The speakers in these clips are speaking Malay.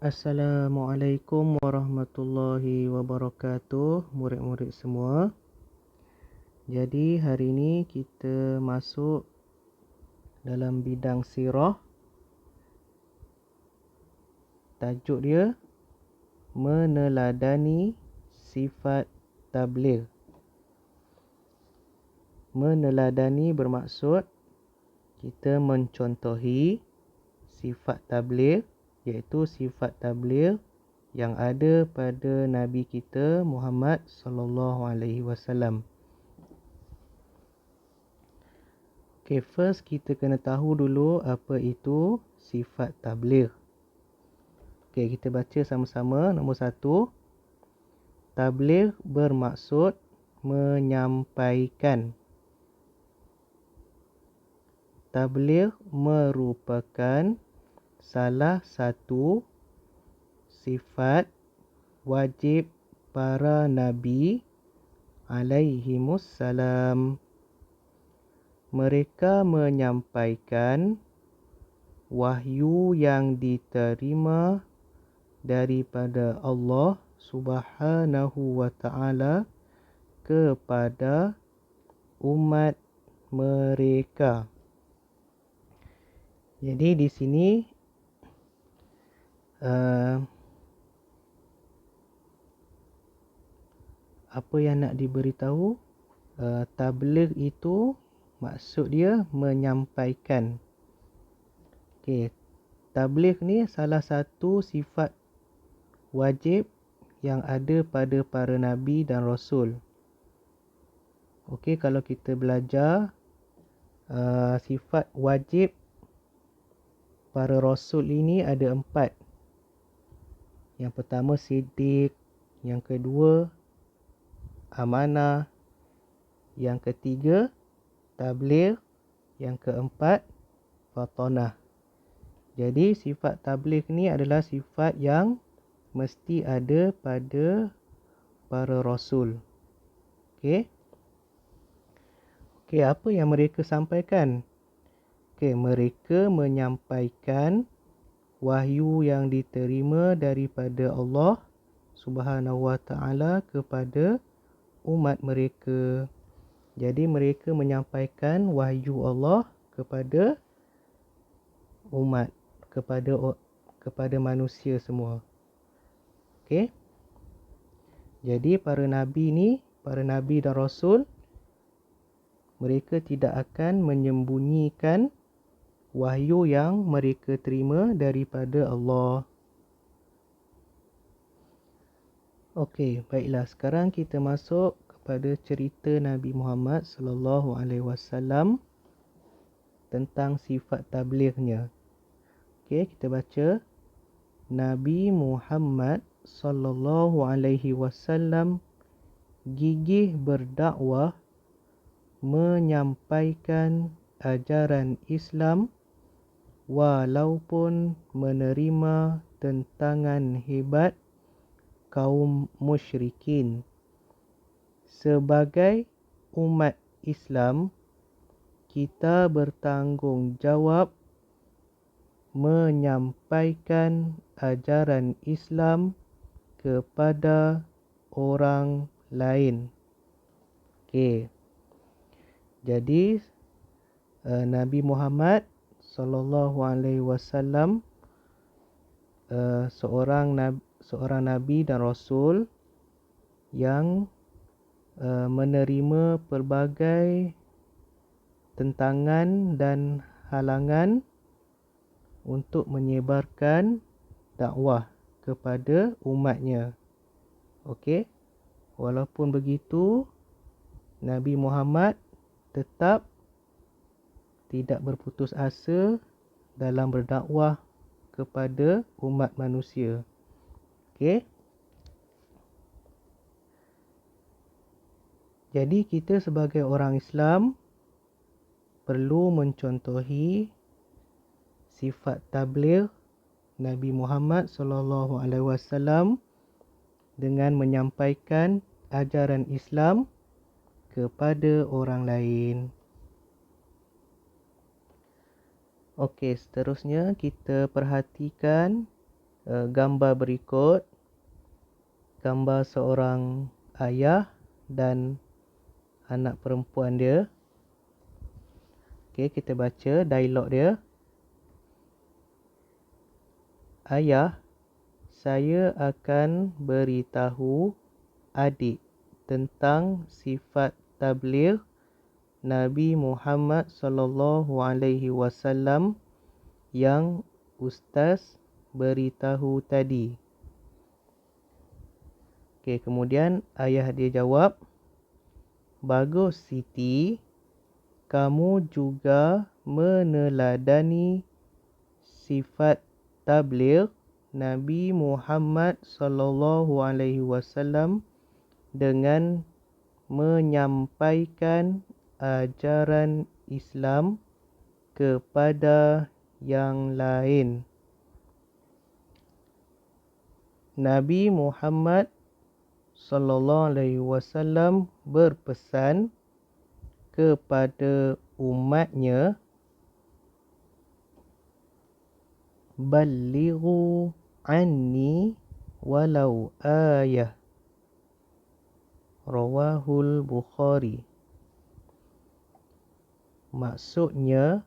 Assalamualaikum warahmatullahi wabarakatuh, murid-murid semua. Jadi hari ini kita masuk dalam bidang sirah. Tajuk dia meneladani sifat tabligh. Meneladani bermaksud kita mencontohi sifat tabligh, iaitu sifat tabligh yang ada pada Nabi kita Muhammad sallallahu alaihi wasallam. Okay, first kita kena tahu dulu apa itu sifat tabligh. Okay, kita baca sama-sama. Nombor 1, tabligh bermaksud menyampaikan. Tabligh merupakan salah satu sifat wajib para nabi alaihimussalam. Mereka menyampaikan wahyu yang diterima daripada Allah Subhanahu wa ta'ala kepada umat mereka. Jadi di sini apa yang nak diberitahu, tabligh itu maksud dia menyampaikan. Okey, tabligh ni salah satu sifat wajib yang ada pada para nabi dan rasul. Okey, kalau kita belajar sifat wajib para rasul ini ada 4. Yang pertama siddiq, yang kedua amanah, yang ketiga tabligh, yang keempat fatanah. Jadi sifat tabligh ni adalah sifat yang mesti ada pada para rasul. Okey. Okey, apa yang mereka sampaikan? Okey, mereka menyampaikan wahyu yang diterima daripada Allah Subhanahu wa ta'ala kepada umat mereka. Jadi mereka menyampaikan wahyu Allah kepada umat, kepada manusia semua. Okey. Jadi para nabi dan rasul, mereka tidak akan menyembunyikan wahyu yang mereka terima daripada Allah. Okey, baiklah, sekarang kita masuk kepada cerita Nabi Muhammad sallallahu alaihi wasallam tentang sifat tablighnya. Okey, kita baca. Nabi Muhammad sallallahu alaihi wasallam gigih berdakwah, menyampaikan ajaran Islam walaupun menerima tentangan hebat kaum musyrikin. Sebagai umat Islam, kita bertanggungjawab menyampaikan ajaran Islam kepada orang lain. Okey. Jadi Nabi Muhammad sallallahu alaihi wasallam seorang nabi dan rasul yang menerima pelbagai tentangan dan halangan untuk menyebarkan dakwah kepada umatnya. Okey. Walaupun begitu, Nabi Muhammad tetap tidak berputus asa dalam berdakwah kepada umat manusia. Okey. Jadi kita sebagai orang Islam perlu mencontohi sifat tabligh Nabi Muhammad sallallahu alaihi wasallam dengan menyampaikan ajaran Islam kepada orang lain. Okey, seterusnya kita perhatikan gambar berikut. Gambar seorang ayah dan anak perempuan dia. Okey, kita baca dialog dia. Ayah, saya akan beritahu adik tentang sifat tabligh Nabi Muhammad sallallahu alaihi wasallam yang ustaz beritahu tadi. Okey, kemudian ayah dia jawab, bagus Siti, kamu juga meneladani sifat tabligh Nabi Muhammad sallallahu alaihi wasallam dengan menyampaikan ajaran Islam kepada yang lain. Nabi Muhammad sallallahu alaihi wasallam berpesan kepada umatnya, ballighu anni walau ayah. Rawahul Bukhari. Maksudnya,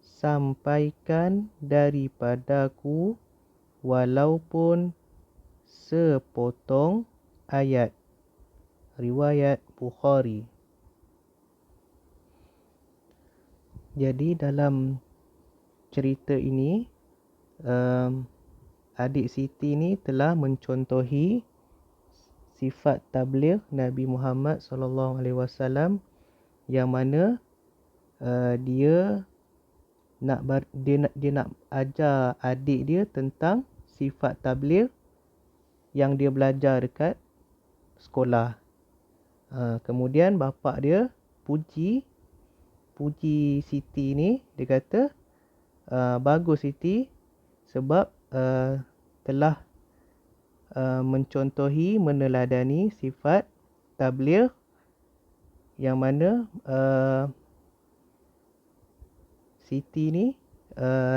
sampaikan daripadaku walaupun sepotong ayat. Riwayat Bukhari. Jadi dalam cerita ini, adik Siti ni telah mencontohi sifat tabligh Nabi Muhammad sallallahu alaihi wasallam yang mana dia nak ajar adik dia tentang sifat tabligh yang dia belajar dekat sekolah. Kemudian bapa dia puji Siti ni, dia kata, bagus Siti sebab telah mencontohi, meneladani sifat tabligh yang mana Siti ni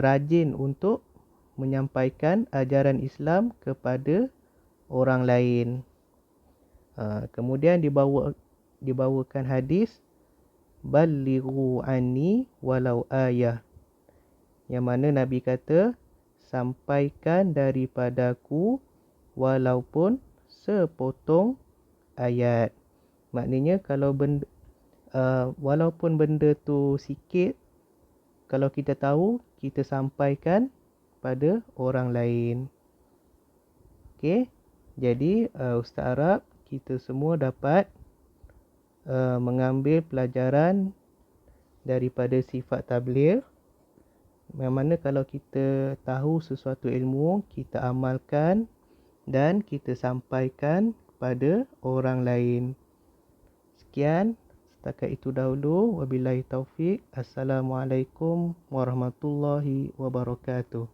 rajin untuk menyampaikan ajaran Islam kepada orang lain. Kemudian dibawakan hadis ballighu anni walau ayah, yang mana Nabi kata, sampaikan daripadaku walaupun sepotong ayat. Maknanya kalau walaupun benda tu sikit, kalau kita tahu, kita sampaikan pada orang lain. Okey, jadi Ustaz harap kita semua dapat mengambil pelajaran daripada sifat tabligh, yang mana kalau kita tahu sesuatu ilmu, kita amalkan dan kita sampaikan kepada orang lain. Sekian, setakat itu dahulu. Wabillahi taufik. Assalamualaikum warahmatullahi wabarakatuh.